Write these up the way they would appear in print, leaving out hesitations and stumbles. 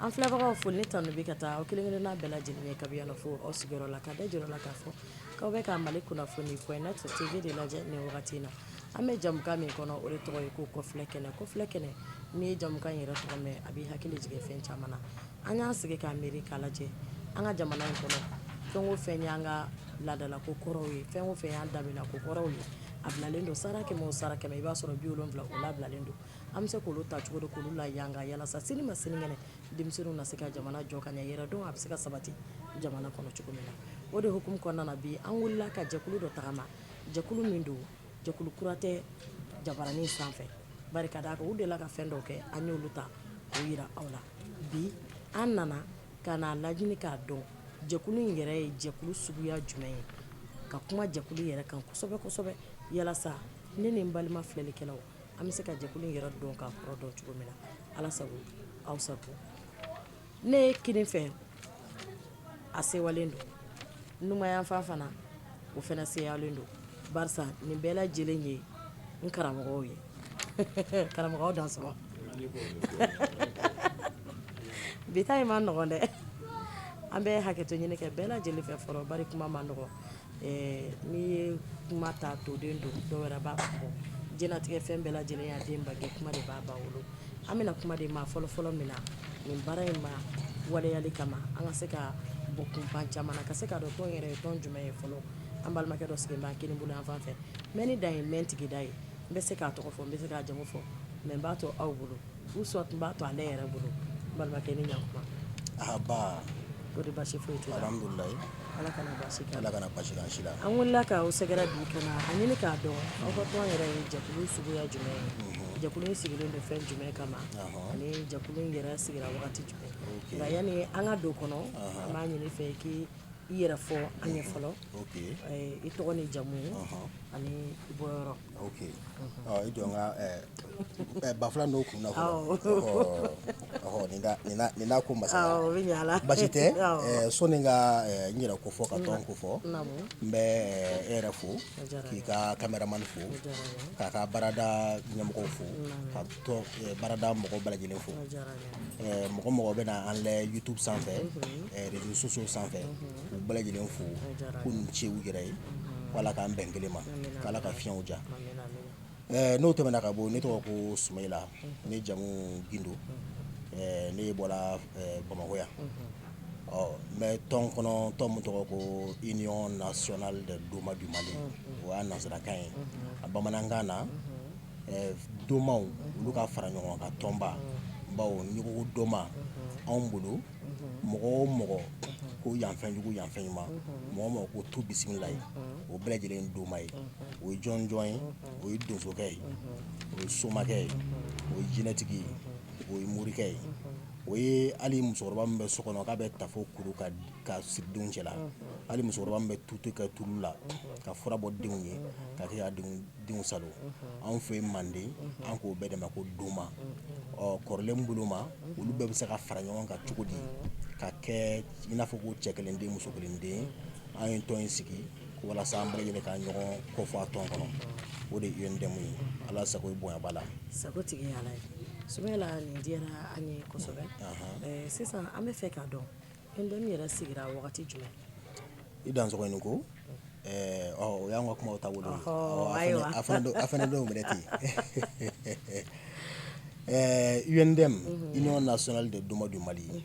An filabagaw fo ne tanu bi ka taa aw kelen n'a bɛɛ lajɛlen ye kabi yan fo aw sigiyɔrɔ la ka da jɔrɔ la k'a fɔ k'aw bɛ ka Mali kunnafoni point net TV de lajɛ nin wagati in na an bɛ jamukan min kɔnɔ o de tɔgɔ ye ko kɔfilɛ kɛnɛ n'i ye jamukan yɛrɛ tɔgɔ mɛn a b'i hakili jigin fɛn caman na an y'an sigi k'a miiri k'a lajɛ an ka jamana in kɔnɔ fɛn o fɛn y'an ka laadala ko kɔrɔw ye fɛn o fɛn y'an danbela ko kɔrɔw ye a bilalen don sara kɛmɛ o sara kɛmɛ i b'a sɔrɔ 70 o labilalen don an bɛ se k'olu ta cogo di k'olu la yanga yalasa sini ma sinikɛnɛ denmisɛnninw na se ka jamana jɔ ka ɲɛ yɛrɛ dɔn a bɛ se ka sabati jamana kɔnɔ cogo min na o de hukumu kɔnɔna na bi an wulila ka jɛkulu dɔ tagama jɛkulu min don jɛkulu kura tɛ jabaranin sanfɛ bari ka d'a kan u delila ka fɛn dɔw kɛ an y'olu ta k'o yira aw la bi an nana ka n'a laɲini k'a dɔn jɛkulu in yɛrɛ ye jɛkulu suguya jumɛn ye ka kuma jɛkulu yɛrɛ kan kosɛbɛ kosɛbɛ yalasa ne ni n balima filɛlikɛlaw an bɛ se ka jɛkulu in yɛrɛ dɔn k'a kɔrɔ dɔn cogo min na ala sago aw sago ne ye kini fɛ a sewalen don numaya fan fana o fana seyalen don barisa nin bɛɛ lajɛlen ye n karamɔgɔw ye karamɔgɔw dan sɔrɔ bi ta in ma nɔgɔn dɛ an bɛ hakɛto ɲini kɛ bɛɛ lajɛlen fɛ fɔlɔ bari kuma ma nɔgɔn n'i ye kuma ta toden don dɔw wɛrɛ b'a fɔ jɛnatigɛ fɛn bɛɛ lajɛlen y'a den bange kuma de b'a ba wolo an bɛna kuma de ma fɔlɔ min na nin baara in ma waleyali kama an ka se ka bɔ kunpan caman na ka se ka dɔn tɔn yɛrɛ ye tɔn jumɛn ye fɔlɔ an balimakɛ dɔ sigilen b'an kini bolo yan fan fɛ mɛ ni dan ye mɛn tigi da ye n bɛ se k'a tɔgɔ fɔ n bɛ se k'a jamu fɔ mɛ n b'a to aw bolo ou soit n b'a to ale yɛrɛ bolo balimakɛ ni ɲakuma ba o de basi foyi tɛ alhamdulilayi ala kana basi kɛ ala kana basi k'an si la an wulila k'aw sɛgɛrɛ bi ka na a ɲini k'a dɔn aw ka tɔn yɛrɛ ye jɛkulu suguya jumɛn ye jɛkulu in sigilen don fɛn jumɛn kama ani jɛkulu in yɛrɛ sigira wagati jumɛn nka yanni an ka don kɔnɔ an b'a ɲini fɛ k'i yɛrɛ fɔ an ɲɛ fɔlɔ i tɔgɔ ni jamu ani i bɔyɔrɔ i jɔ n ka bafula n'o kun na nin n'a ko masaya basi tɛ sɔni n ka n yɛrɛ ko fɔ ka tɔn ko fɔ n bɛ e yɛrɛ fo k'i ka caméraman fo k'a ka baarada ɲɛmɔgɔw fo ka baarada mɔgɔw bɛɛ lajɛlen fo mɔgɔ bɛ na an lɛ YouTube sanfɛ réseaux sociaux sanfɛ u bɛɛ lajɛlen fo ko nin ce u yɛrɛ ye wala k'an bɛn kelen ma k'ala ka fiɲɛw ja n'o tɛmɛna ka bɔ ne tɔgɔ ko Sumayila ne jamu Gindo ne bɔra Bamakɔ yan n bɛ tɔn kɔnɔ tɔn min tɔgɔ ko Union Nationale des Doma du Mali o y'a nansarakan ye a bamanankan na domaw olu ka fara ɲɔgɔn kan tɔnba bawo n'i ko doma anw bolo mɔgɔ o mɔgɔ ko yanfɛn jugu yanfɛn ɲuman mɔgɔ o mɔgɔ ko tu bisimila ye o bɛɛ lajɛlen doma ye o ye jɔnjɔn ye o ye donsokɛ ye o ye somakɛ ye o ye jinɛtigi ye o ye morikɛ ye o ye hali musokɔrɔba min bɛ so kɔnɔ k'a bɛ tafo kuru ka siri denw cɛla hali musokɔrɔba min bɛ tutu kɛ tulu la ka fura bɔ denw ye ka kɛ ka denw salo anw fɛ yen Manden an k'o bɛɛ de ma ko doma kɔrɔlen bolo ma olu bɛɛ bɛ se ka fara ɲɔgɔn kan cogo di ka kɛ i n'a fɔ ko cɛ kelen den muso kelen den an ye tɔn in sigi walasa an bɛɛ lajɛlen ka ɲɔgɔn kɔfɔ a tɔn kɔnɔ o de ye UNDM ye ala sago i bonya b'a la sago tigi ye ala ye Sumayila nin diyara an ye kosɛbɛ sisan an bɛ fɛ k'a dɔn UNDM yɛrɛ sigira wagati jumɛn i dansɔgɔ nin ko o y'an ka kumaw taabolo ye a fana dɔw minɛ ten UNDM Union Nationale des Doma du Mali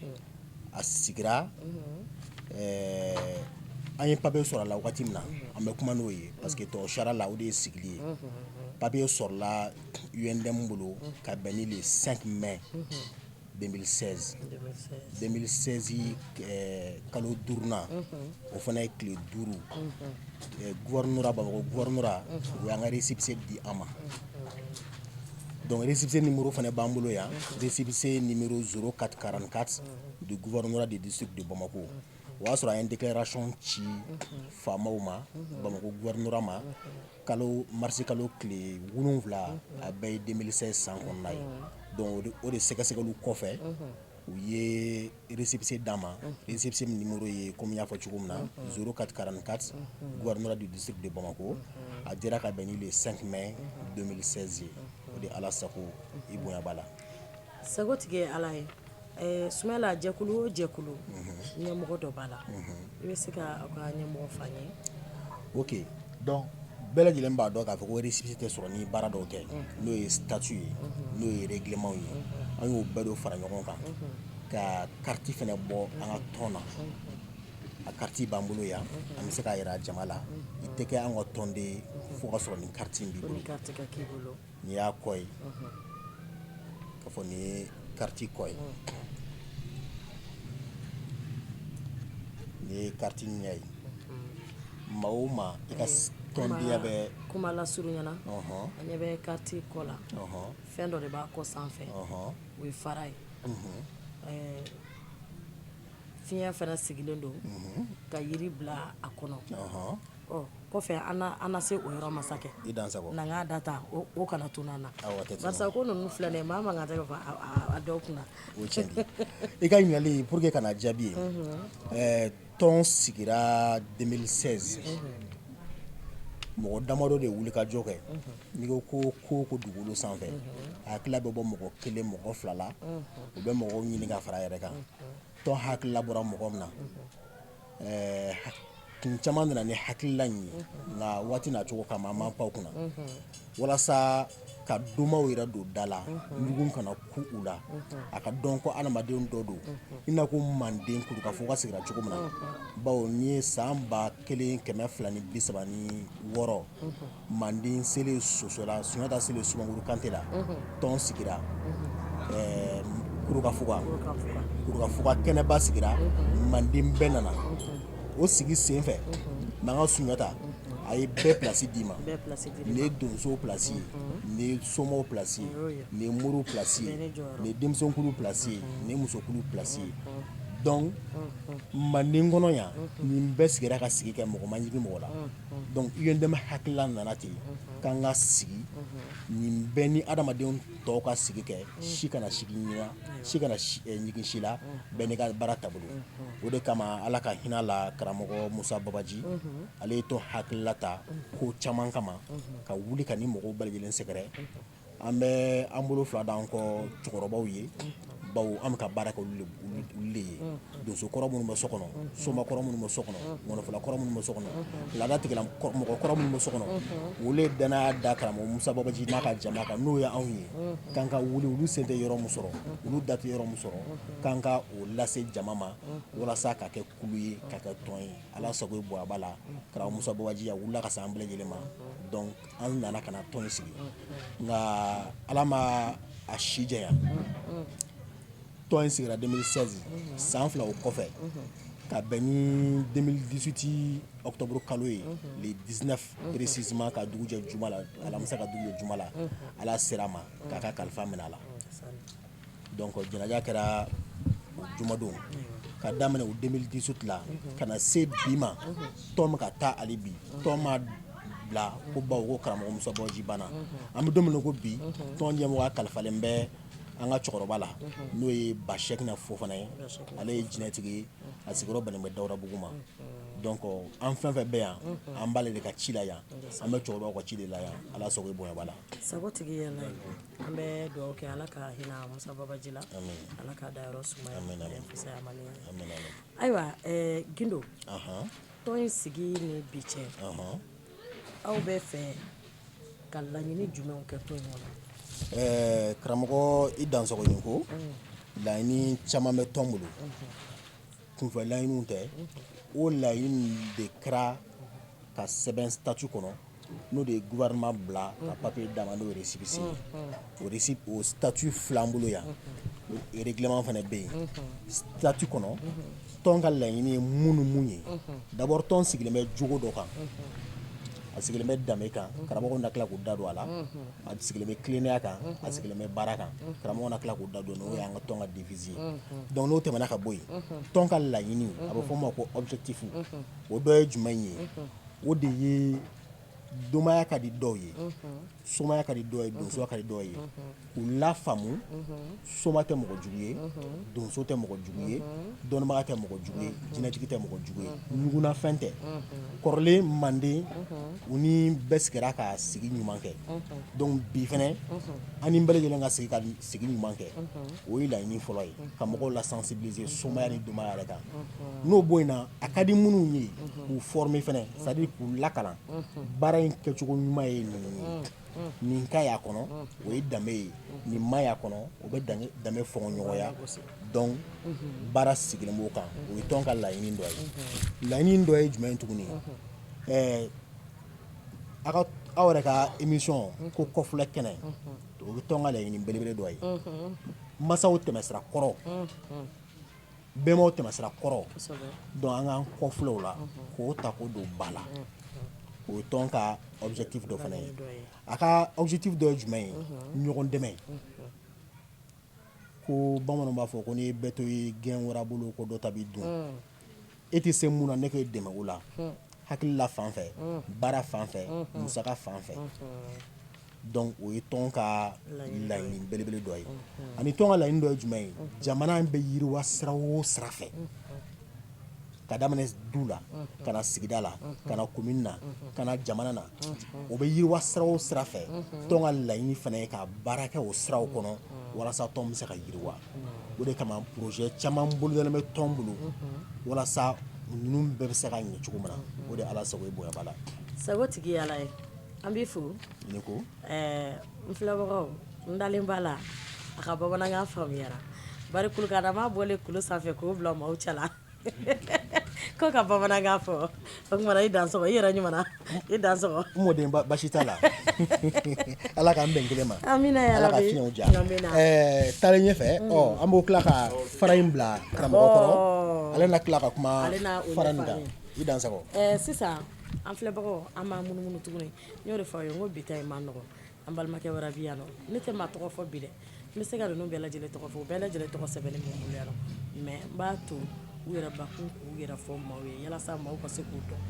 a sigira an ye papier sɔrɔ a la wagati min na an bɛ kuma n'o ye parce que tɔgɔ sariya la o de ye sigili ye papier sɔrɔla UNDM bolo ka bɛn ni le 5 mai 2016 kalo 5nan o fana ye tile 5 gouvernorat Bamakɔ gouvernorat o y'an ka récépissé di an ma Donc récépissé numéro fana bambolo ya, récépissé numéro 0444 du gouvernorat du district de Bamako. O y'a sɔrɔ an ye déclaration ci faamaw ma Bamako gouvernorat ma kalo mars kalo tile 7 a bɛɛ ye 2016 san kɔnɔna ye. Donc o de sɛgɛsɛgɛliw kɔfɛ u ye récépissé d'an ma, récépissé numéro ye comme n y'a fɔ cogo min na 0444 gouvernorat du district de Bamako a dira ka bɛn ni le 5 mai 2016 ye. O de ala sago i bonya b'a la. Sago tigɛ ala ye. Sumala jɛkulu o jɛkulu ɲɛmɔgɔ dɔ b'a la. I bɛ se ka aw ka ɲɛmɔgɔ f'an ye? Ok, donc bɛɛ lajɛlen b'a dɔn k'a fɔ ko récépissé tɛ sɔrɔ ni baara dɔw tɛ n'o ye statut ye n'o ye règlement ye an y'o bɛɛ de fara ɲɔgɔn kan ka carte fɛnɛ bɔ an ka tɔn na. A carte b'an bolo yan an bɛ se k'a yira jama la i tɛ kɛ an ka tɔn de ye fo ka sɔrɔ nin carte in b'i bolo. N'i y'a kɔ ye k'a fɔ nin ye carte kɔ ye nin ye carte ɲɛ ye maa o maa i ka tɔndenya bɛ kuma lasurunyana a ɲɛ bɛ carte kɔ la fɛn dɔ de b'a kɔ sanfɛ o ye fara ye fiɲɛ fana sigilen don ka yiri bila a kɔnɔ kɔfɛ an na se o yɔrɔ masakɛ i dansago n'an k'a data o kana to n'an na barisa ko ninnu filɛ nin ye maa man kan tɛ ka fɔ a dɔw kunna o ye tiɲɛ de ye i ka ɲininkali pour que kana jaabi ye tɔn sigira 2016 mɔgɔ damadɔ de wuli ka jɔ kɛ n'i ko ko dugukolo sanfɛ a hakilila bɛ bɔ mɔgɔ kelen mɔgɔ fila la u bɛ mɔgɔw ɲini ka fara a yɛrɛ kan tɔn hakilila bɔra mɔgɔ min na kun caman nana ni hakilila in ye nka waati nacogo kama an m'an pan o kunna walasa ka domaw yɛrɛ don da la ɲugun kana ku u la a ka dɔn ko adamaden dɔ don i n'a ko manden kuru ka fɔ ka sigira cogo min na bawo n'i ye san 1236 manden selen sosola Sunjata selen Sumaworo Kante la tɔn sigira Kurukafuga kɛnɛba sigira manden bɛɛ nana o sigi sen fɛ mankan Sunjata a ye bɛɛ place d'i ma nin ye donsow place ye nin ye somɔgɔw place ye nin ye moriw place ye nin ye denmisɛnkulu place ye nin ye musokulu place ye donc manden kɔnɔ yan nin bɛɛ sigira ka sigi kɛ mɔgɔ ma ɲigi mɔgɔ la donc UNDM hakilila nana ten k'an ka sigi nin bɛɛ ni adamadenw tɔw ka sigi kɛ si kana sigi ɲina si kana ɲigi si la bɛɛ n'i ka baara taabolo o de kama ala ka hinɛ la karamɔgɔ Musa Babaji ale ye tɔn hakilila ta ko caman kama ka wuli ka ni mɔgɔw bɛɛ lajɛlen sɛgɛrɛ an bɛ an bolo fila d'an kɔ cɛkɔrɔbaw ye bawo an bɛ ka baara kɛ olu de ye donso kɔrɔ minnu bɛ so kɔnɔ soma kɔrɔ minnu bɛ so kɔnɔ ŋɔnɔfɔla kɔrɔ minnu bɛ so kɔnɔ laada tigila mɔgɔ kɔrɔ minnu bɛ so kɔnɔ olu ye danaya da karamɔgɔ Musa Babaji n'a ka jama kan n'o ye anw ye k'an ka wuli olu sen tɛ yɔrɔ min sɔrɔ olu da tɛ yɔrɔ min sɔrɔ k'an ka o lase jama ma walasa ka kɛ kulu ye ka kɛ tɔn ye ala sago ye bonya la karamɔgɔ Musa Babaji a wulila ka se an bɛɛ lajɛlen ma donc an nana ka na tɔn in sigi nka ala ma a si janya tɔn in sigira 2016 san fila o kɔfɛ ka bɛn ni 2018 octobre kalo ye le 19 précisément ka dugu jɛ juma la alamisa ka dugu jɛ juma la ala sera ma k'a ka kalifa minɛ a la donc jɛnɛja kɛra jumadon ka daminɛ o 2018 la ka na se bi ma tɔn bɛ ka taa hali bi tɔn ma bila ko bawo ko karamɔgɔ Musa Babaji banna an bɛ don min na ko bi tɔn ɲɛmɔgɔya kalifalen bɛ an ka cɛkɔrɔba la n'o ye ba Sɛkina Fofana ye ale ye jinɛtigi ye a sigiyɔrɔ bɛnnen bɛ Dawudabugu ma donc an fɛn fɛn bɛ yan an b'ale de ka ci la yan an bɛ cɛkɔrɔbaw ka ci de la yan ala sago i bonya b'a la sagotigi yɛlɛ an bɛ dugawu kɛ ala ka hinɛ Musa Babaji la ala ka dayɔrɔ sumaya fisaya mani ayiwa Gindo tɔn in sigi ni bi cɛ aw bɛ fɛ ka laɲini jumɛnw kɛ tɔn in kɔnɔ karamɔgɔ i dansagoɲin ko laɲini caman bɛ tɔn bolo kunfɛ laɲiniw tɛ o laɲini de kɛra ka sɛbɛn statut kɔnɔ n'o de ye gouvernement bila ka papier d'a ma n'o ye récépissé ye o statut filɛ an bolo yan règlement fana bɛ yen statut kɔnɔ tɔn ka laɲini ye mun ni mun ye d'abord tɔn sigilen bɛ jogo dɔ kan a sigilen bɛ danbe kan karamɔgɔw na tila k'u da don a la a sigilen bɛ tilennenya kan a sigilen bɛ baara kan karamɔgɔw na tila k'u da don n'o y'an ka tɔn ka devise ye donc n'o tɛmɛna ka bɔ yen tɔn ka laɲini a bɛ fɔ o ma ko objectif o dɔ ye jumɛn ye o de ye domaya ka di dɔw ye somaya ka di dɔw ye donsoya ka di dɔw ye k'u lafaamu soma tɛ mɔgɔ jugu ye donso tɛ mɔgɔ jugu ye dɔnnibaga tɛ mɔgɔ jugu ye jinɛtigi tɛ mɔgɔ jugu ye ɲugunafɛn tɛ kɔrɔlen manden u ni bɛɛ sigira ka sigi ɲuman kɛ donc bi fɛnɛ an ni bɛɛ lajɛlen ka sigi ɲuman kɛ o ye laɲini fɔlɔ ye ka mɔgɔw la sensibiliser somaya ni domaya yɛrɛ kan n'o bɔ yen na a ka di minnu ye k'u former fɛnɛ c'est à dire k'u lakalan baara in kɛcogo ɲuman ye nin ye nin ka y'a kɔnɔ o ye danbe ye nin ma y'a kɔnɔ o bɛ danbe fɔɲɔgɔnya donc baara sigilen b'o kan o ye tɔn ka laɲini dɔ ye laɲini dɔ ye jumɛn tuguni aw yɛrɛ ka émission ko kɔfilɛ kɛnɛ o bɛ tɔn ka laɲini belebele dɔ ye masaw tɛmɛsira kɔrɔ bɛnbaw tɛmɛsira kɔrɔ donc an k'an kɔfilɛ o la k'o ta k'o don ba la o ye tɔn ka objectif dɔ fana ye a ka objectif dɔ ye jumɛn ye ɲɔgɔn dɛmɛ ko bamananw b'a fɔ ko n'i ye bɛɛ to i gɛn wara bolo ko dɔ ta b'i dun e tɛ se mun na ne k'e dɛmɛ o la hakilila fan fɛ baara fan fɛ musaka fan fɛ donc o ye tɔn ka laɲini belebele dɔ ye ani tɔn ka laɲini dɔ ye jumɛn ye jamana bɛ yiriwa sira o sira fɛ ka daminɛ du la ka na sigida la ka na commune na ka na jamana na o bɛ yiriwa sira o sira fɛ tɔn ka laɲini fana ye ka baara kɛ o siraw kɔnɔ walasa tɔn bɛ se ka yiriwa o de kama projet caman bolodalen bɛ tɔn bolo walasa ninnu bɛɛ bɛ se ka ɲɛ cogo min na o de ala sago ye bonya bala sago tigi ala ye an b'i fo ni ko n filɛbagaw n dalen b'a la a ka bamanankan faamuyara bari kulukana m'a bɔlen kulo sanfɛ k'o bila maaw cɛla ko ka bamanankan fɔ o kumana i dan sɔgɔ i yɛrɛ ɲumana i dan sɔgɔ n mɔden basi t'a la ala k'an bɛn kelen ma amina ya ala ka rabi fiɲɛw ja amina taalen ɲɛfɛ an b'o tila ka fara in bila karamɔgɔ kɔrɔ ale na tila ka kuma fara nin kan i dan sɔgɔ sisan an filɛbagaw an b'a munumunu tuguni n y'o de fɔ aw ye n ko bi ta in man nɔgɔ an balimakɛ wɛrɛ bi yan nɔ ne tɛ maa tɔgɔ fɔ bi dɛ n bɛ se ka ninnu bɛɛ lajɛlen tɔgɔ fɔ u bɛɛ lajɛlen tɔgɔ sɛbɛnnen bɛ n bolo yan nɔ mais n b'a to u yɛrɛ bakun k'u yɛrɛ fɔ maaw ye yalasa maaw ka se k'u dɔn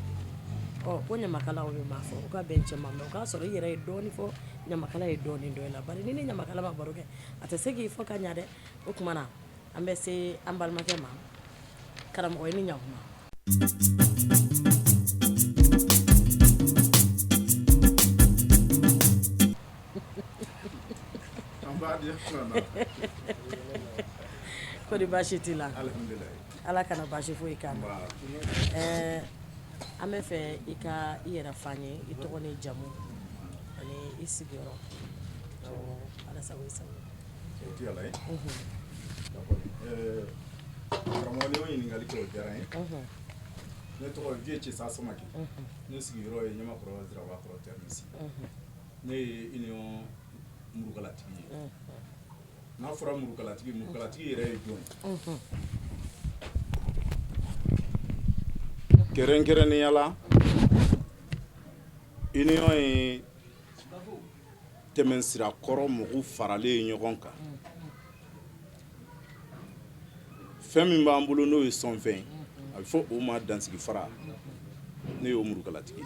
ko ɲamakalaw bɛ maa fɔ u ka bɛn cɛman mɛ o k'a sɔrɔ i yɛrɛ ye dɔɔnin fɔ ɲamakala ye dɔɔnin dɔ la bari ni ni ɲamakala ma baro kɛ a tɛ se k'i fɔ ka ɲa dɛ o kumana an bɛ se an balimakɛ ma karamɔgɔ i ni ɲakuma kodi baasi t'i la ala kana baasi foyi k'an na an bɛ fɛ i ka i yɛrɛ f'an ye i tɔgɔ ni jamu ani i sigiyɔrɔ ala sago i sago o ti ala ye karamɔgɔ ne y'o ɲininkali kɛ o diyara n ye ne tɔgɔ ye vieux Cesa Samake ne sigiyɔrɔ ye Ɲamakɔrɔ Zirawakɔrɔ Tɛrmisi ne ye union murukalatigi ye n'a fɔra murukalatigi yɛrɛ ye jɔn ye kɛrɛnkɛrɛnnenya la union ye tɛmɛsira kɔrɔ mɔgɔw faralen ɲɔgɔn kan fɛn min b'an bolo n'o ye sɔnfɛn a bɛ fɔ o ma dansigi fara ne y'o murukalatigi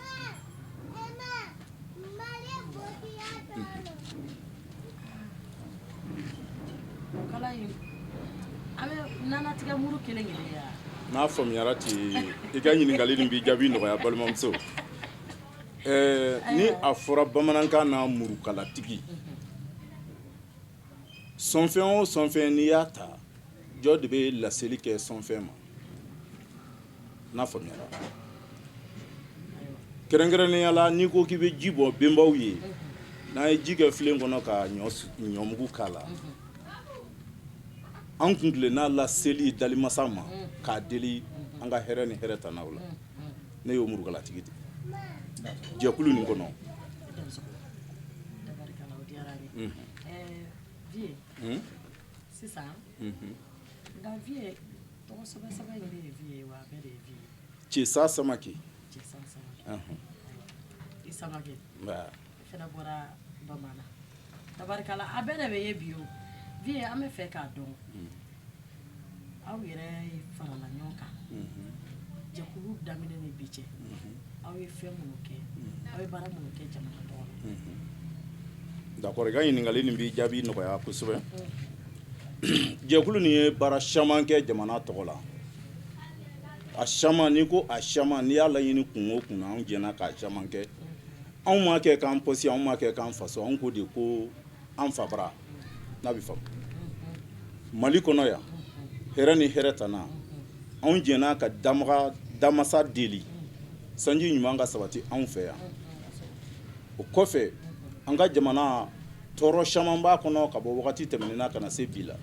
n'a faamuyara ten i ka ɲininkali nin b'i jaabi nɔgɔya balimamuso ni a fɔra bamanankan na murukalatigi sɔnfɛn o sɔnfɛn n'i y'a ta jɔ de bɛ laseli kɛ sɔnfɛn ma n'a faamuyara kɛrɛnkɛrɛnnenya la n'i ko k'i bɛ ji bɔ bɛnbaw ye n'an ye ji kɛ filen kɔnɔ ka ɲɔmugu k'a la an kun tilenna laseli dalimasa ma k'a deli an ka hɛrɛ ni hɛrɛ tannaw la ne y'o murukalatigi de jɛkulu nin kɔnɔ sisan nka vie tɔgɔ sɛbɛ in de ye vie wa a bɛɛ de ye vie Cesa Samake i Isamake fena bora bamana tabarikala abene be ye bio vie ame fe ka don aw yere farala nyonka jakulu damine ni biche aw ye fe munuke aw ye bara munuke jamana do d'accord ga ɲininkali nin bi jaabi nɔgɔya kosɛbɛ jɛkulu nin ye baara caman kɛ jamana tɔgɔ la a caman n'i ko a caman n'i y'a laɲini kun o kun na anw jɛnna k'a caman kɛ anw m'a kɛ k'an pɔsi anw m'a kɛ k'an faso anw ko de ko an fa bara n'a bɛ faamu mali kɔnɔ yan hɛrɛ ni hɛrɛ tana anw jɛnna ka damasa deli sanji ɲuman ka sabati anw fɛ yan o kɔfɛ an ka jamana tɔɔrɔ caman b'a kɔnɔ ka bɔ wagati tɛmɛnna ka na se bi la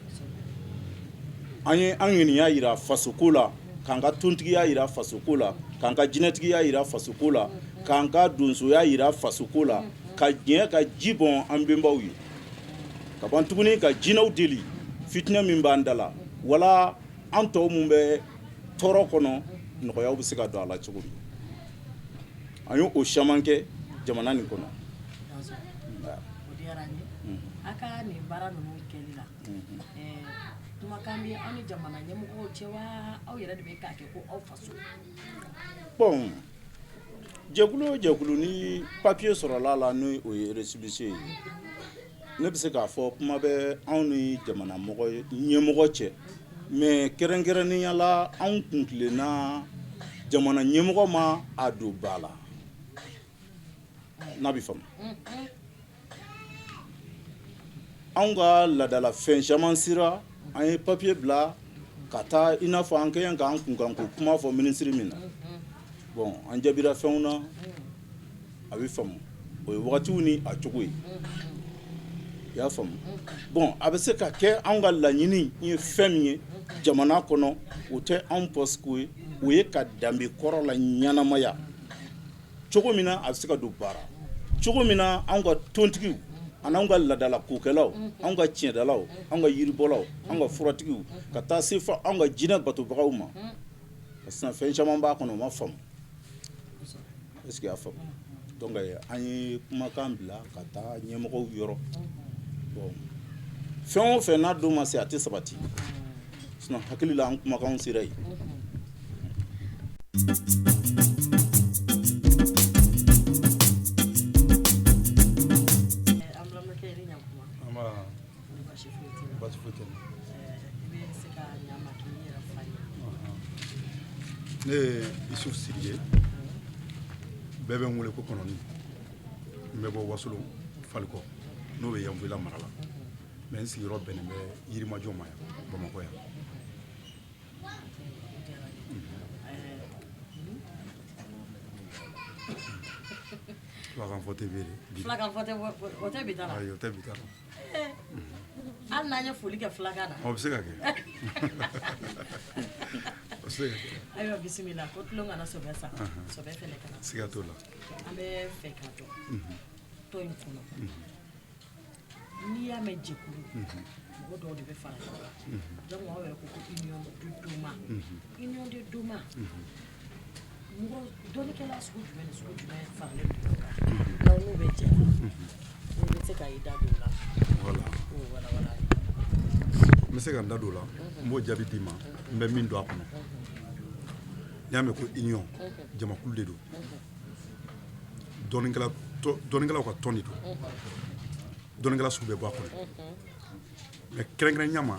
an ye an ŋaniya yira fasoko la k'an ka tontigiya yira fasoko la k'an ka jinɛtigiya yira fasoko la k'an ka donsoya yira fasoko la ka diɲɛ ka ji bɔn an benbaw ye ka ban tuguni ka jinɛw deli fitinɛ min b'an da la wala an tɔw mun bɛ tɔɔrɔ kɔnɔ nɔgɔyaw bɛ se ka don a la cogo min an ye o caman kɛ jamana nin kɔnɔ aka ni bara ninnu kɛli la kumakan bɛ aw ni jamana ɲɛmɔgɔw cɛ wa aw yɛrɛ de bɛ k'a kɛ ko aw faso bon jɛkulu o jɛkulu ni papier sɔrɔla la ni o ye récépissé ye ne bɛ se k'a fɔ kuma bɛ anw ni jamana ɲɛmɔgɔ cɛ mais kɛrɛnkɛrɛnnenya la anw kun tilenna jamana ɲɛmɔgɔ ma a don ba la n'a bɛ faamu anw ka ladala fɛn caman sera an ye papier bila ka taa i n'a fɔ an kɛɲɛ k'an kunkan ko kuma fɔ minisiri min na bon an jabira fɛnw na a bɛ faamu o ye wagatiw ni a cogo ye i y'a faamu bon a bɛ se ka kɛ anw ka laɲini ye fɛn min ye jamana kɔnɔ o tɛ anw pɔsiko ye o ye ka danbe kɔrɔ la ɲanamaya cogo min na a bɛ se ka don baara cogo min na anw ka tontigiw an'anw ka ladala kokɛlaw anw ka tiɲɛdalaw anw ka yiribɔlaw anw ka furatigiw ka taa se fɔ anw ka jinɛ batobagaw ma parce que fɛn caman b'a kɔnɔ o ma faamu est-ce que y'a faamu donc an ye kumakan bila ka taa ɲɛmɔgɔw yɔrɔ bon fɛn o fɛn n'a don ma se a tɛ sabati sinon hakili la an kumakanw sera yen ne ye Isuf Siri ye bɛɛ bɛ n wele ko Kɔnɔni n bɛ bɔ Wasolo Falikɔ n'o bɛ Yanfɔlila mara la mais n sigiyɔrɔ bɛnnen bɛ Yirimajɔ ma yan Bamakɔ yan fulakan fɔ tɛ bi de fulakan fɔ tɛ o tɛ bi ta la ayi o tɛ bi ta la hali n'an ye foli kɛ fulakan na o bɛ se ka kɛ ayiwa bisimila ko tulon kana sɔbɛ sa sɔbɛ fɛnɛ kana siga t'o la an bɛ fɛ k'a dɔn tɔn in kɔnɔ n'i y'a mɛn jɛkulu mɔgɔ dɔw de bɛ fara ɲɔgɔn kan donc aw yɛrɛ ko union du Duma union du Duma mɔgɔ dɔnnikɛla sugu jumɛn ni sugu jumɛn faralen don ɲɔgɔn kan donc n'u bɛ jɛ la i bɛ se ka i da don o la voilà wala n bɛ se ka n da don o la n b'o jaabi d'i ma n bɛ min don a kɔnɔ n'i y'a mɛn ko union jamakulu de don dɔnnikɛlaw ka tɔn de don dɔnnikɛla sugu bɛ bɔ a kɔnɔ mais kɛrɛnkɛrɛnnenya ma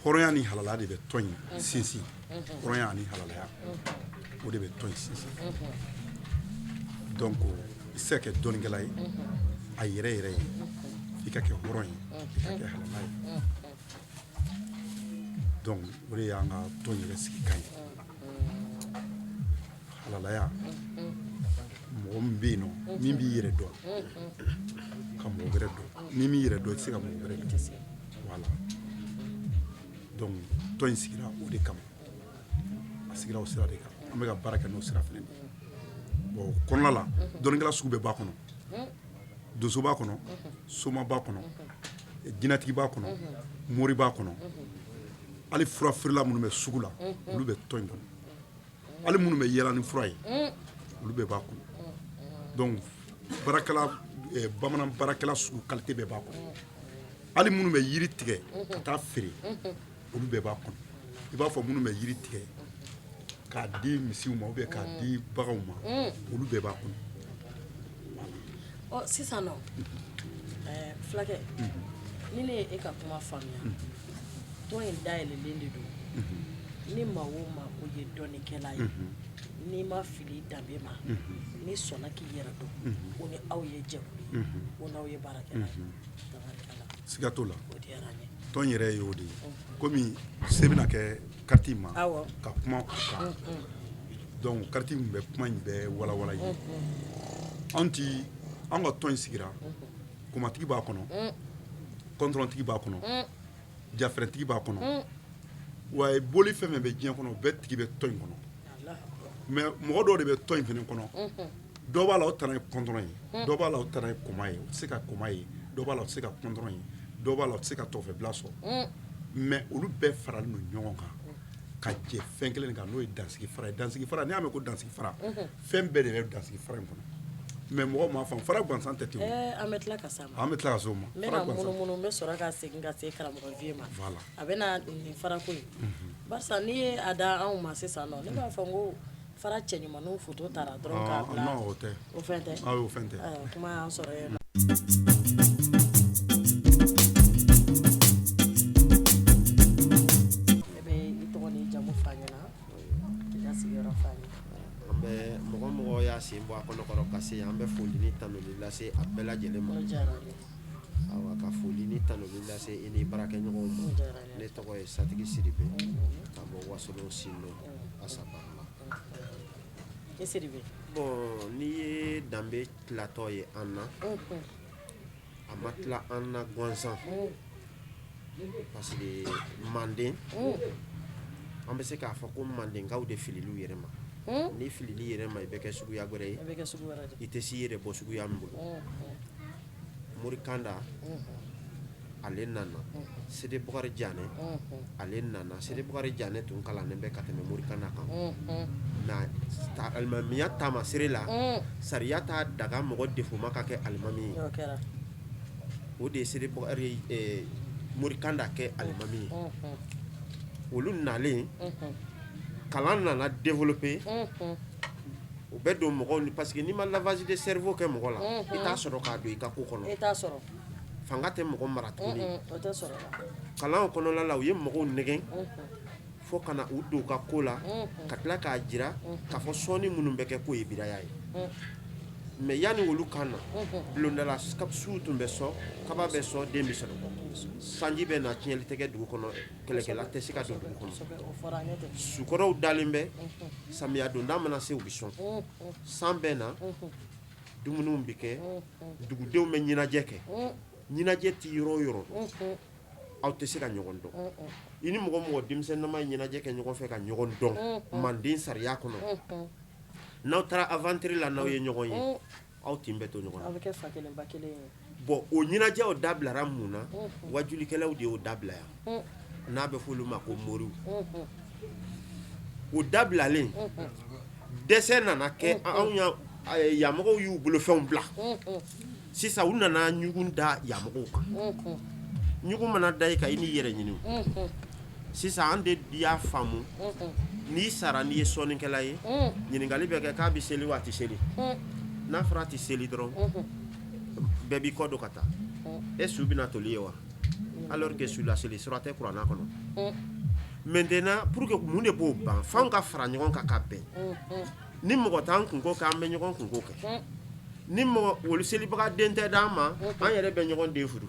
hɔrɔnya ni halalaya de bɛ tɔn in sinsin hɔrɔnya ani halalaya o de bɛ tɔn in sinsin donc i se ka kɛ dɔnnikɛla ye a yɛrɛ yɛrɛ ye i ka kɛ hɔrɔn ye i ka kɛ halala ye donc o de y'an ka tɔn yɛrɛ sigi kan ye halalaya mɔgɔ min bɛ yen nɔ min b'i yɛrɛ dɔn ka mɔgɔ wɛrɛ dɔn ni min yɛrɛ dɔn i tɛ se ka mɔgɔ wɛrɛ dɔn voilà donc tɔn in sigira o de kama a sigira o sira de kan an bɛ ka baara kɛ n'o sira fana de bon o kɔnɔna la dɔnnikɛla sugu bɛɛ b'a kɔnɔ donso b'a kɔnɔ soma b'a kɔnɔ jinɛtigi b'a kɔnɔ mori b'a kɔnɔ hali fura feerela minnu bɛ sugu la olu bɛ tɔn in kɔnɔ hali minnu bɛ yɛlɛ ni fura ye olu bɛɛ b'a kɔnɔ donc barakala bamanan barakala sugu qualité bɛɛ b'a kɔnɔ hali minnu bɛ yiri tigɛ ka taa feere olu bɛɛ b'a kɔnɔ i b'a fɔ minnu bɛ yiri tigɛ k'a di misiw ma ou bien k'a di baganw ma olu bɛɛ b'a kɔnɔ. Sisan nɔ fulakɛ ni ne ye e ka kuma faamuya tɔn in dayɛlɛlen de don ni maa o maa o ye dɔnnikɛla ye n'i ma fili danbe ma ni sɔnna k'i yɛrɛ dɔn o ni aw ye jɛkulu ye o n'aw ye baarakɛla ye tabarikala siga t'o la o diyara n ye tɔn yɛrɛ ye o de ye komi se bɛna kɛ kariti ma ka kuma o kan donc kariti min bɛ kuma in bɛɛ walawala ye an ka tɔn in sigira komatigi b'a kɔnɔ kɔntrɔntigi b'a kɔnɔ jafɛrɛntigi b'a kɔnɔ wa boli fɛn fɛn bɛ diɲɛ kɔnɔ bɛɛ tigi bɛ tɔn in kɔnɔ mais mɔgɔ dɔw de bɛ tɔn in fɛnɛ kɔnɔ dɔw b'a la o tana ye kɔntrɔn ye dɔw b'a la o tana ye kɔma ye o tɛ se ka kɔma ye dɔw b'a la o tɛ se ka kɔntrɔn ye dɔw b'a la o tɛ se ka tɔfɛbila sɔrɔ mais olu bɛɛ faralen don ɲɔgɔn kan ka jɛ fɛn kelen kan n'o ye dansigi fara ye dansigi fara n'i y'a mɛn ko dansigi fara fɛn bɛɛ de bɛ dansigi fara in kɔnɔ mais mɔgɔ m'a faamu fara gansan tɛ ten o an bɛ tila ka s'o ma an bɛ tila ka s'o ma n bɛna munumunu n bɛ sɔrɔ ka segin ka se karamɔgɔ vie ma a bɛna nin farako in barisa n'i ye a da anw ma sisan nɔ ne b'a fɔ n ko fara cɛɲumanninw foto tara dɔrɔn k'a bila non o tɛ o fɛn tɛ o fɛn tɛ kuma y'an sɔrɔ yen nɔ ne bɛ i tɔgɔ ni jamu f'a ɲɛna k'i ka sigiyɔrɔ f'a ɲɛna an bɛ mɔgɔ y'a sen bɔ a kɔnɔkɔrɔ ka se an bɛ foli ni tanuli lase a bɛɛ lajɛlen ma awa ka foli ni tanuli lase i ni baarakɛɲɔgɔnw ma ne tɔgɔ ye Satigi Sidibe ka bɔ Wasolo Sindo Asaba i Sidibe bon n'i ye danbe tilatɔ ye an na a ma tila an na gansan parce que Manden an bɛ se k'a fɔ ko Mandenkaw de fililiw yɛrɛ ma ni filili yɛrɛ ma i bɛ kɛ suguya wɛrɛ ye i tɛ s'i yɛrɛ bɔ suguya min bolo Morikanda ale nana Sede Bukari Janɛ ale nana Sede Bukari Janɛ tun kalannen bɛ ka tɛmɛ Morikanda kan na alimamiya taamasere la sariya t'a daga mɔgɔ defoma ka kɛ alimami ye o de ye Sede Bukari Morikanda kɛ alimami ye olu nalen kalan nana développer o bɛ don mɔgɔw ni parce que n'i ma lavage de cerveau kɛ mɔgɔ la i t'a sɔrɔ k'a don i ka ko kɔnɔ i t'a sɔrɔ fanga tɛ mɔgɔ mara tuguni o tɛ sɔrɔ kalan kɔnɔna la u ye mɔgɔw nɛgɛn fo ka na u don u ka ko la ka tila k'a jira k'a fɔ sɔɔni minnu bɛ kɛ k'o ye bidaya ye mais yanni olu kan na bulondala suw tun bɛ sɔn kaba bɛ sɔn den bɛ sɔrɔ sanji bɛ na tiɲɛli tɛ kɛ dugu kɔnɔ kɛlɛkɛla tɛ se ka don dugu kɔnɔ sukɔrɔw dalen bɛ samiya donda mana se u bɛ sɔn san bɛ na dumuniw bɛ kɛ dugudenw bɛ ɲɛnajɛ kɛ ɲɛnajɛ tɛ yɔrɔ o yɔrɔ aw tɛ se ka ɲɔgɔn dɔn i ni mɔgɔ mɔgɔ denmisɛnninma ye ɲɛnajɛ kɛ ɲɔgɔn fɛ ka ɲɔgɔn dɔn Manden sariya kɔnɔ n'aw taara aventure la n'aw ye ɲɔgɔn ye aw tin bɛ to ɲɔgɔn na aw bɛ kɛ fa kelen ba kelen ye bon o ɲɛnajɛw dabilara mun na wajulikɛlaw de y'o dabila yan n'a bɛ f'olu ma ko moriw o dabilalen dɛsɛ nana kɛ anw yamɔgɔw y'u bolofɛnw bila sisan u nana ɲugun da yamɔgɔw kan ɲugun mana da i kan i n'i yɛrɛ ɲini sisan an de y'a faamu n'i sara n'i ye sɔnnikɛla ye ɲininkali bɛ kɛ k'a bɛ seli wa a tɛ seli n'a fɔra a tɛ seli dɔrɔn bɛɛ b'i kɔ don ka taa e su bɛna toli ye wa alors que su la seli sira tɛ kuranna kɔnɔ maintenant pour que mun de b'o ban f'anw ka fara ɲɔgɔn kan ka bɛn ni mɔgɔ t'an kunko kɛ an bɛ ɲɔgɔn kunko kɛ ni mɔgɔ olu selibaga den tɛ d'an ma an yɛrɛ bɛ ɲɔgɔn den furu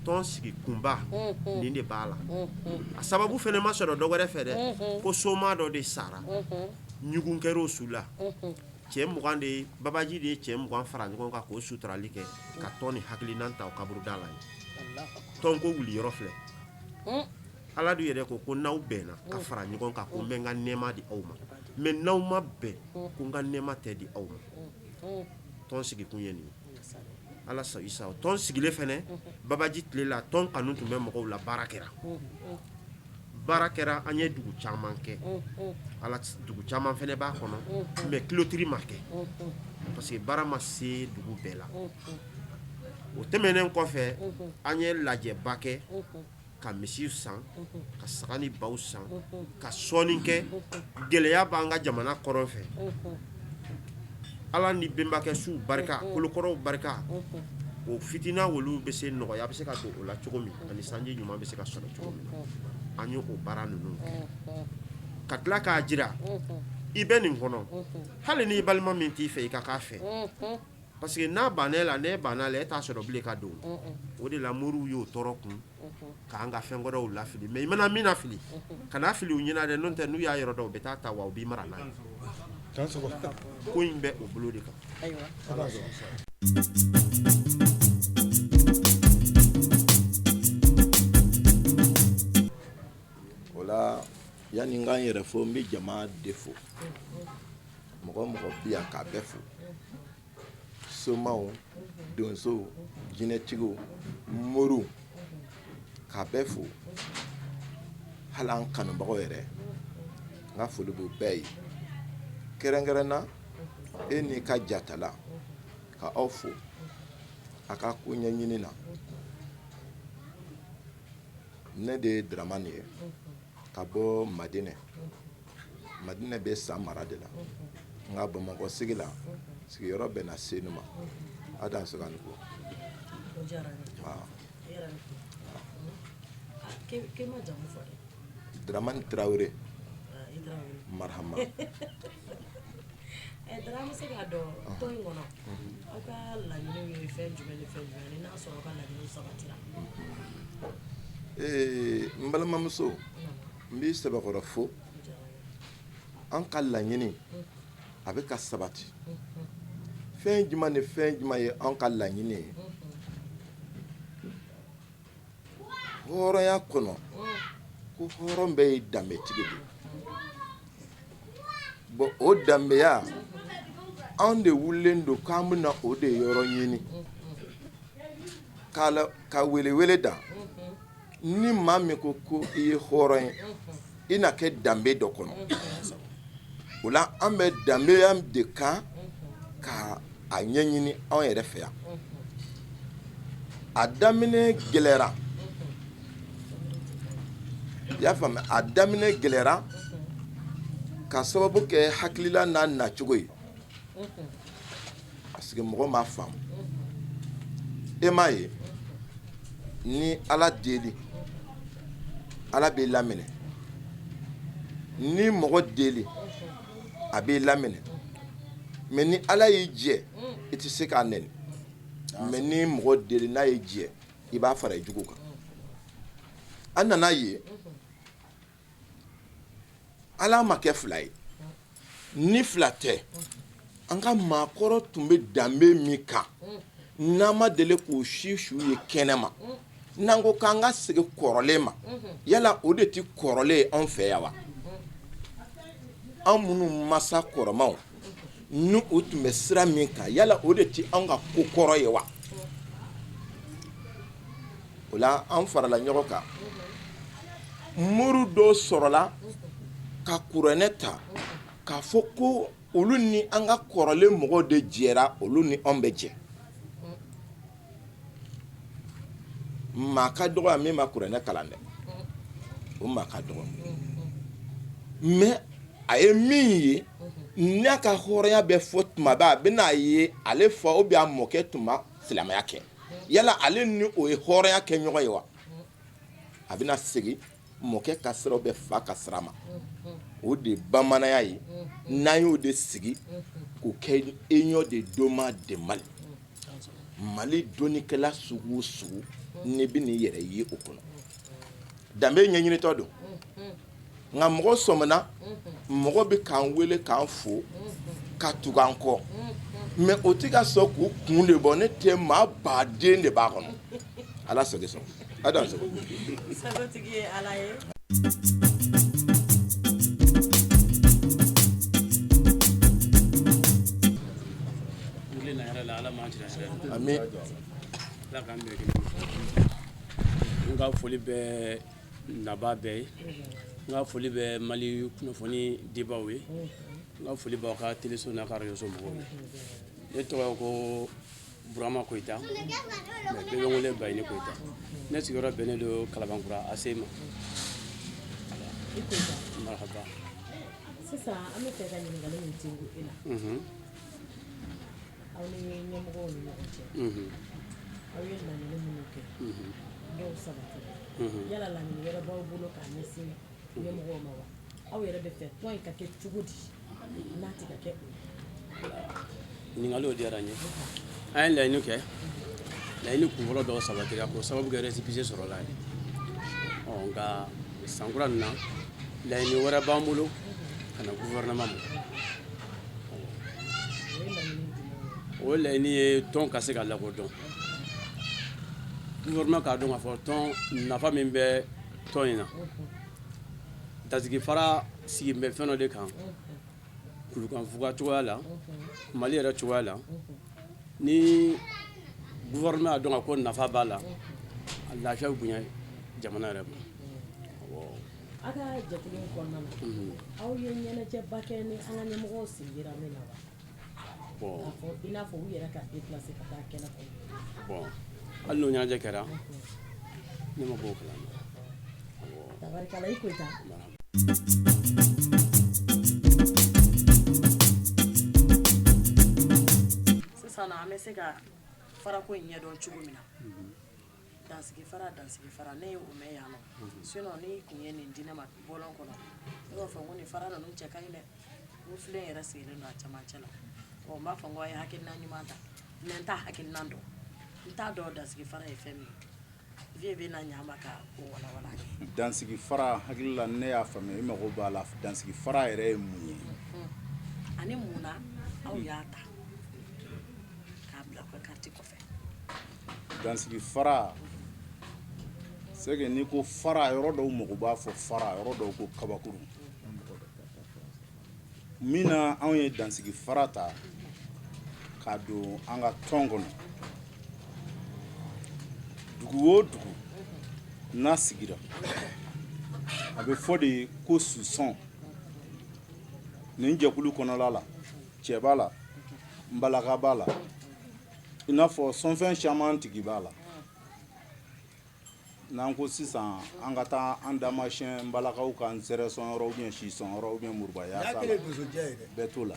tɔn sigi kunba nin de b'a la a sababu fɛnɛ ma sɔrɔ dɔ wɛrɛ fɛ dɛ ko soma dɔ de sara ɲugun kɛr'o su la cɛ 20 de ye babaji de ye cɛ 20 fara ɲɔgɔn kan k'o suturali kɛ ka tɔn ni hakilinan ta o kaburuda la ye tɔn ko wuli yɔrɔ filɛ ala du yɛrɛ ko n'aw bɛnna ka fara ɲɔgɔn kan ko n bɛ n ka nɛɛma di aw ma mais n'aw ma bɛn ko n ka nɛɛma tɛ di aw ma tɔn sigi kun ye nin ye ala sa isa tɔn sigilen fɛnɛ babaji tile la tɔn kanu tun bɛ mɔgɔw la baara kɛra baara kɛra an ye dugu caman kɛ ala dugu caman fɛnɛ b'a kɔnɔ mais clôture ma kɛ parce que baara ma se dugu bɛɛ la o tɛmɛnen kɔfɛ an ye lajɛba kɛ ka misiw san ka saga ni baw san ka sɔɔni kɛ gɛlɛya b'an ka jamana kɔrɔ fɛ ala ni benbakɛ su barika kolokɔrɔw barika o fitina wolu bɛ se nɔgɔya bɛ se ka don o la cogo min ani sanji ɲuman bɛ se ka sɔrɔ cogo min an ye o baara ninnu kɛ ka tila k'a jira i bɛ nin kɔnɔ hali ni balima min t'i fɛ i ka k'a fɛ parce que n'a banna la ne banna la e t'a sɔrɔ bilen ka don o de la moriw y'o tɔɔrɔ kun k'an ka fɛn wɛrɛw lafili mais i mana min lafili kana fili u ɲɛna dɛ n'o tɛ n'u y'a yɔrɔ dɔn u bɛ taa ta wa u b'i mara n'a ye ko in bɛ o bolo de kan o la yanni n k'an yɛrɛ fo n bɛ jama de fo mɔgɔ mɔgɔ bi yan k'a bɛɛ fo somaw donsow jinɛtigiw moriw k'a bɛɛ fo hali an kanubagaw yɛrɛ n ka foli b'u bɛɛ ye kɛrɛnkɛrɛnna e n'i ka jatala ka aw fo a ka ko ɲɛɲini na ne de ye Dramani ye ka bɔ Madinɛ bɛ San mara de la nka Bamakɔ sigi la sigiyɔrɔ bɛnna Senu ma a dan so ka nin ko Dramani Traoré marhama Dramani se ka dɔn tɔn in kɔnɔ aw ka laɲiniw ye fɛn jumɛn ni fɛn jumɛn ni n'a sɔrɔ aw ka laɲiniw sabatira n balimamuso n b'i sɛbɛkɔrɔ fo an ka laɲini a bɛ ka sabati fɛn jumɛn ni fɛn jumɛn ye an ka laɲini ye hɔrɔnya kɔnɔ ko hɔrɔn bɛɛ ye danbetigi de bon o danbeya anw de wulilen don k'an bɛna o de yɔrɔ ɲini ka welewele da ni maa min ko i ye hɔrɔn ye i na kɛ danbe dɔ kɔnɔ o la an bɛ danbeya de kan ka a ɲɛɲini anw yɛrɛ fɛ yan a daminɛ gɛlɛyara i y'a faamu a daminɛ gɛlɛyara ka sababu kɛ hakilila n'a nacogo ye parce que mɔgɔ m'a faamu e m'a ye ni ala deli ala b'i laminɛ ni mɔgɔ deli a b'i laminɛ mais ni ala y'i jɛ i tɛ se k'a nɛni mais ni mɔgɔ deli n'a y'i jɛ i b'a fara i jugu kan an nana ye ala ma kɛ fila ye ni fila tɛ an ka maakɔrɔ tun bɛ danbe min kan n'an ma deli k'o si su ye kɛnɛma n'an ko k'an ka segin kɔrɔlen ma yala o de tɛ kɔrɔlen ye anw fɛ yan wa an minnu masa kɔrɔmaw ni o tun bɛ sira min kan yala o de tɛ anw ka ko kɔrɔ ye wa o la an farala ɲɔgɔn kan muru dɔ sɔrɔla ka kuranɛ ta k'a fɔ ko olu ni an ka kɔrɔlen mɔgɔw de jɛra olu ni anw bɛ jɛ maa ka dɔgɔ yan min ma kuranɛ kalan dɛ o maa ka dɔgɔ mais a ye min ye n'a ka hɔrɔnya bɛ fɔ tuma bɛɛ a bɛna ye ale fa ou bien a mɔkɛ tun ma silamɛya kɛ yala ale ni o ye hɔrɔnya kɛ ɲɔgɔn ye wa a bɛna segin mɔkɛ ka siraw bɛ fa ka sira ma o de bamananya ye n'an y'o de sigi k'o kɛ union de doma de Mali Mali dɔnnikɛla sugu o sugu ne bɛ n'i yɛrɛ ye o kɔnɔ danbe ɲɛɲinitɔ don nka mɔgɔ sɔmina mɔgɔ bɛ k'an wele k'an fo ka tugu an kɔ mais o tɛ ka sɔn k'u kun de bɔ ne tɛ maa baden de b'a kɔnɔ ala sago sɔn adam sago sagotigi ye ala ye ami n ka foli bɛ naba bɛɛ ye n ka foli bɛ Mali kunnafoni dibaw ye n ka foli b'aw ka téléso n'a ka réseau mɔgɔw ye ne tɔgɔ ye ko Burama Koyita mais bɛɛ bɛ n wele Bayini Koyita ne sigiyɔrɔ bɛnnen don Kalabankura ACI ma marhaba sisan an bɛ fɛ ka ɲininkali min tingu i la aw ni ɲɛmɔgɔw ni ɲɔgɔn cɛ aw ye laɲini minnu kɛ dɔw sabatira yala laɲini wɛrɛ b'aw bolo k'a ɲɛsin ɲɛmɔgɔw ma wa aw yɛrɛ bɛ fɛ tɔn in ka kɛ cogo di n'a tɛ ka kɛ o ye ɲininkaliw diyara n ye an ye laɲini kɛ laɲini kunfɔlɔ dɔw sabatira k'o sababu kɛ récépissé sɔrɔla ye nka sankura nin na laɲini wɛrɛ b'an bolo ka na gouvernement ma o laɲini ye tɔn ka se ka lakodɔn gouvernement k'a dɔn k'a fɔ tɔn nafa min bɛ tɔn in na dasigi fara sigi bɛ fɛn dɔ de kan kulukanfuga cogoya la Mali yɛrɛ cogoya la ni gouvernement y'a dɔn ko nafa b'a la a lafiya bɛ bonya jamana yɛrɛ ma aw ka jɛkulu in kɔnɔna na aw ye ɲɛnajɛba kɛ ni an ka ɲɛmɔgɔw sigira min na wa k'a fɔ i n'a fɔ u yɛrɛ ka déplacer ka taa kɛnɛ kɔnɔ hali n'o ɲɛnajɛ kɛra ne ma bɔ o kalama tabarikala i Koyita sisan an bɛ se ka farako in ɲɛdɔn cogo min na dansigi fara ne ye o mɛn yan nɔ sinon ni kun ye nin di ne ma bɔlɔn kɔnɔ ne b'a fɔ ko nin fara ninnu cɛ ka ɲi dɛ n filen yɛrɛ sigilen don a cɛmancɛ la n b'a fɔ ko a ye hakilina ɲuman ta mais n t'a hakilina dɔn n t'a dɔn dansigi fara ye fɛn min ye vie bɛ na ɲa ma ka o walawala dansigi fara hakili la ne y'a faamuya i mago b'a la dansigi fara yɛrɛ ye mun ye ani mun na aw y'a ta k'a bila carte kɔfɛ dansigi fara c'est que n'i ko fara yɔrɔ dɔw mago b'a fɔ fara yɔrɔ dɔw ko kabakuru min na anw ye dansigi fara ta k'a don an ka tɔn kɔnɔ dugu o dugu n'a sigira a bɛ fɔ de ko susɔn nin jɛkulu kɔnɔla la cɛ b'a la n balaka b'a la i n'a fɔ sɔnfɛn caman tigi b'a la n'an ko sisan an ka taa an damasiyɛn balakaw ka nsɛrɛ sɔn yɔrɔ ou bien si sɔn yɔrɔ ou bien murubaya sa la bɛɛ t'o la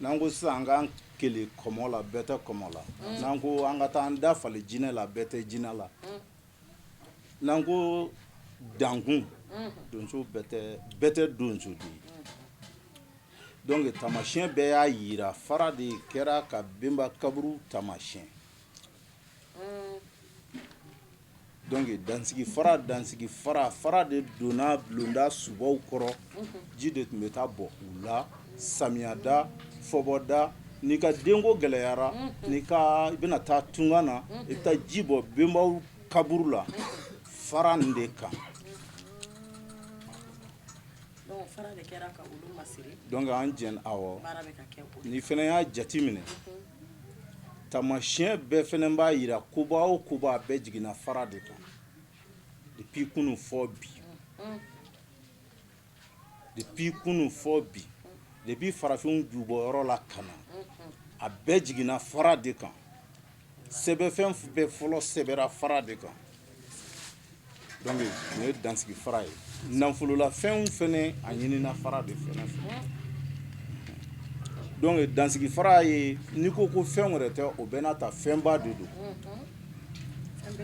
n'an ko sisan an k'an kele kɔmɔ la bɛɛ tɛ kɔmɔ la n'an ko an ka taa an da fali jinɛ la bɛɛ tɛ jinɛ la n'an ko dankun donso bɛɛ tɛ donso de ye donc tamasiyɛn bɛɛ y'a yira fara de kɛra ka benba kaburu tamasiyɛn donc dansigi fara de donna bulonda subaw kɔrɔ ji de tun bɛ taa bɔ u la samiyada fɔbɔda n'i ka denko gɛlɛyara n'i ka i bɛna taa tunga na i bɛ taa ji bɔ benbaw kaburu la fara nin de kan donc an jɛn awɔ ni fɛnɛ y'a jati minɛ tamasiyɛn bɛɛ fɛnɛ b'a yira koba o koba a bɛɛ jiginna fara de kan depuis kunu fɔ bi depuis farafinw jubɔyɔrɔ la ka na a bɛɛ jiginna fara de kan sɛbɛfɛn bɛɛ fɔlɔ sɛbɛra fara de kan donc nin ye dansigi fara ye nafololafɛnw fɛnɛ a ɲinina fara de fɛnɛ fɛ donc dansigi fara ye n'i ko ko fɛn wɛrɛ tɛ o bɛɛ n'a ta fɛnba de don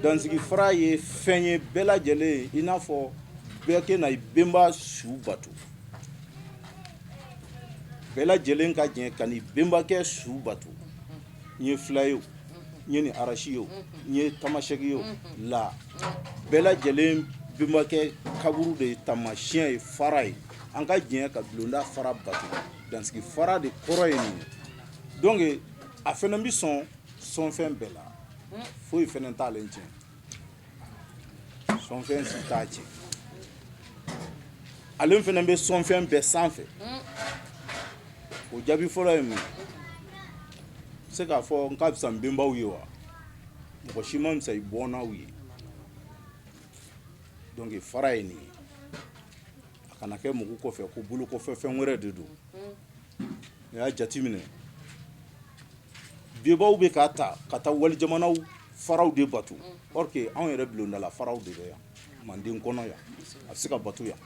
dansigi fara ye fɛn ye bɛɛ lajɛlen i n'a fɔ bɛɛ kɛ na i benba su bato bɛɛ lajɛlen ka jɛ ka ni benbakɛ su bato n ye fila ye o n ye ni arasi ye o n ye tamasɛki ye o la bɛɛ lajɛlen benbakɛ kaburu de ye tamasiyɛn ye fara ye an ka jɛ ka bulonda fara bato dansigi fara de kɔrɔ ye nin ye donc a fɛnɛ bi sɔn sɔnfɛn bɛɛ la foyi fɛnɛ t'ale tiɲɛ sɔnfɛn si t'a tiɲɛ ale fɛnɛ bɛ sɔnfɛn bɛɛ sanfɛ o jaabi fɔlɔ ye mun se k'a fɔ n ka fisa n benbaw ye wa mɔgɔ si ma fisa i bɔnnaw ye donc fara ye nin ye a kana kɛ mugu kɔfɛ ko bolo kɔfɛ fɛn wɛrɛ de don n'i y'a jateminɛ bibaw bɛ k'a ta ka taa wali jamanaw faraw de batu or que anw yɛrɛ bulondala faraw de bɛ yan manden kɔnɔ yan a bɛ se ka batu yan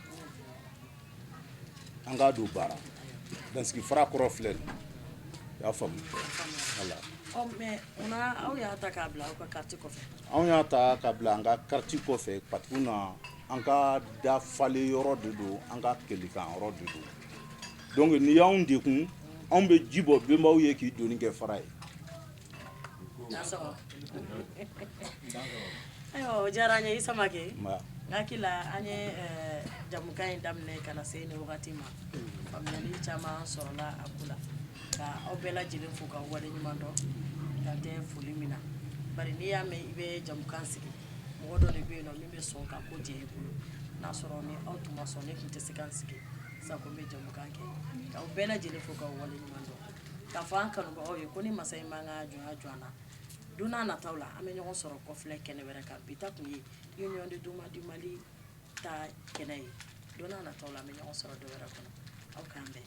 an k'a don baara dansigi fara kɔrɔ filɛ nin i y'a faamu voilà. mais munna aw y'a ta k'a bila aw ka carte kɔfɛ anw y'a ta k'a bila an ka carte kɔfɛ patron na an ka dafalen yɔrɔ de don an ka kɛlikan yɔrɔ de don donc n'i y'anw dekun anw bɛ ji bɔ benbaw ye k'i doni kɛ fara ye ayiwa o diyara an ye Isa Make n hakili la an ye jamukan in daminɛ ka na se nin wagati ma faamuyali caman sɔrɔla a ko la ka aw bɛɛ lajɛlen fo ka waleɲuman dɔn dan tɛ foli min na bari n'i y'a mɛn i bɛ jamukan sigi mɔgɔ dɔ de bɛ yen nɔ min bɛ sɔn ka ko diya i bolo n'a sɔrɔ ni aw tun ma sɔn ne tun tɛ se ka n sigi sisan ko n bɛ jamukan kɛ k'aw bɛɛ lajɛlen fo ka waleɲuman dɔn k'a fɔ an kanubagaw ye ko ni masa in man ka jɔn na don n'a nataw la an bɛ ɲɔgɔn sɔrɔ kɔfilɛ kɛnɛ wɛrɛ kan bi ta tun ye union de Duma du Mali ta kɛnɛ ye don n'a nataw la an bɛ ɲɔgɔn sɔrɔ dɔ wɛrɛ kɔnɔ aw k'an bɛn